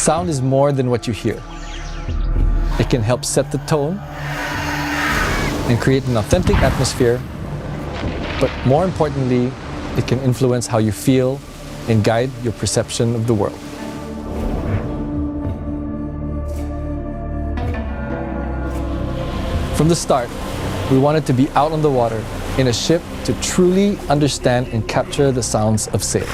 Sound is more than what you hear. It can help set the tone and create an authentic atmosphere, but more importantly, it can influence how you feel and guide your perception of the world. From the start, we wanted to be out on the water in a ship to truly understand and capture the sounds of sail.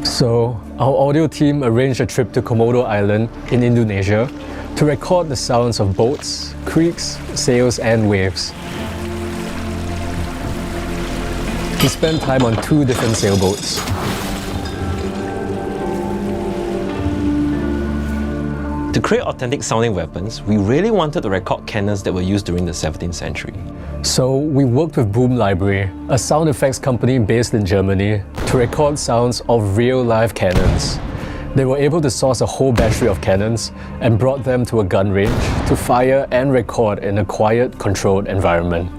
So, our audio team arranged a trip to Komodo Island in Indonesia to record the sounds of boats, creeks, sails, and waves. We spent time on 2 different sailboats. To create authentic sounding weapons, we really wanted to record cannons that were used during the 17th century. So we worked with Boom Library, a sound effects company based in Germany, to record sounds of real-life cannons. They were able to source a whole battery of cannons and brought them to a gun range to fire and record in a quiet, controlled environment.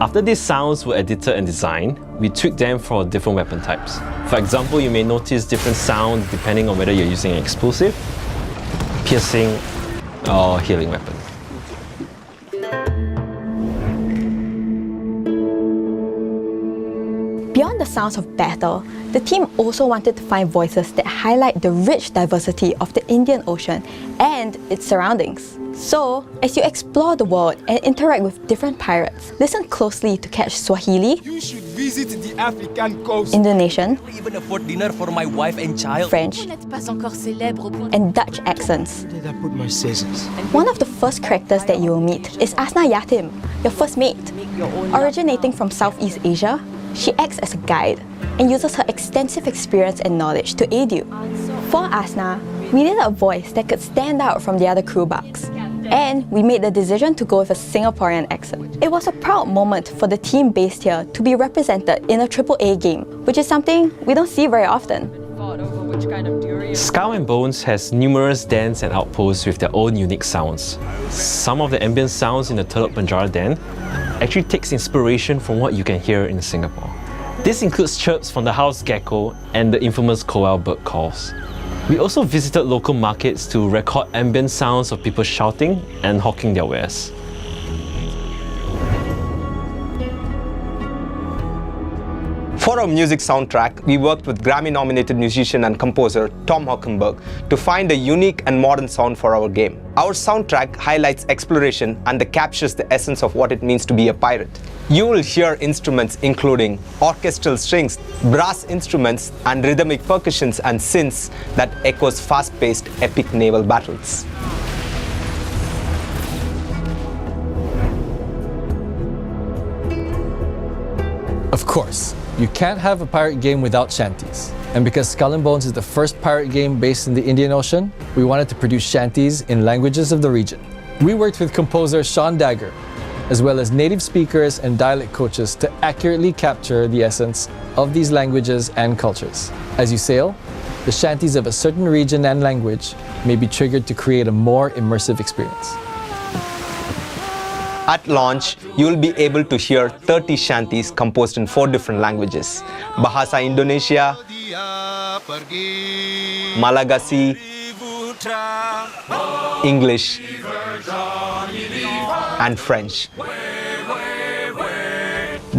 After these sounds were edited and designed, we tweaked them for different weapon types. For example, you may notice different sounds depending on whether you're using an explosive, piercing, or healing weapon. Beyond the sounds of battle, the team also wanted to find voices that highlight the rich diversity of the Indian Ocean and its surroundings. So, as you explore the world and interact with different pirates, listen closely to catch Swahili, You should visit the African coast. Indonesian, Even afford dinner for my wife and child. French, and Dutch accents. Where did I put my scissors? One of the first characters that you will meet is Asna Yatim, your first mate. Originating from Southeast Asia, she acts as a guide and uses her extensive experience and knowledge to aid you. For Asna, we needed a voice that could stand out from the other crew bugs. And we made the decision to go with a Singaporean accent. It was a proud moment for the team based here to be represented in a AAA game, which is something we don't see very often. Skull and Bones has numerous dens and outposts with their own unique sounds. Some of the ambient sounds in the Teluk Penjara den actually takes inspiration from what you can hear in Singapore. This includes chirps from the house gecko and the infamous koal bird calls. We also visited local markets to record ambient sounds of people shouting and hawking their wares. For our music soundtrack, we worked with Grammy-nominated musician and composer Tom Hockenberg to find a unique and modern sound for our game. Our soundtrack highlights exploration and captures the essence of what it means to be a pirate. You will hear instruments including orchestral strings, brass instruments, and rhythmic percussions and synths that echoes fast-paced epic naval battles. Of course, you can't have a pirate game without shanties. And because Skull and Bones is the first pirate game based in the Indian Ocean, we wanted to produce shanties in languages of the region. We worked with composer Sean Dagger, as well as native speakers and dialect coaches to accurately capture the essence of these languages and cultures. As you sail, the shanties of a certain region and language may be triggered to create a more immersive experience. At launch, you will be able to hear 30 shanties composed in 4 different languages: Bahasa Indonesia, Malagasy, English, and French.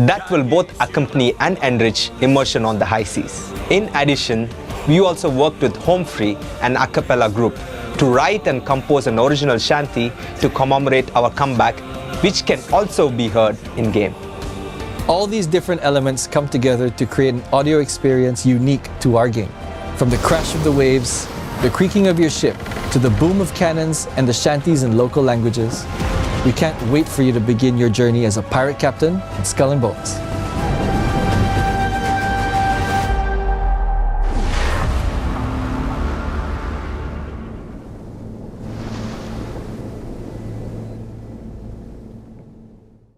That will both accompany and enrich immersion on the high seas. In addition, we also worked with Home Free, an a cappella group, to write and compose an original shanty to commemorate our comeback, which can also be heard in-game. All these different elements come together to create an audio experience unique to our game. From the crash of the waves, the creaking of your ship, to the boom of cannons and the shanties in local languages, we can't wait for you to begin your journey as a pirate captain in Skull and Bones.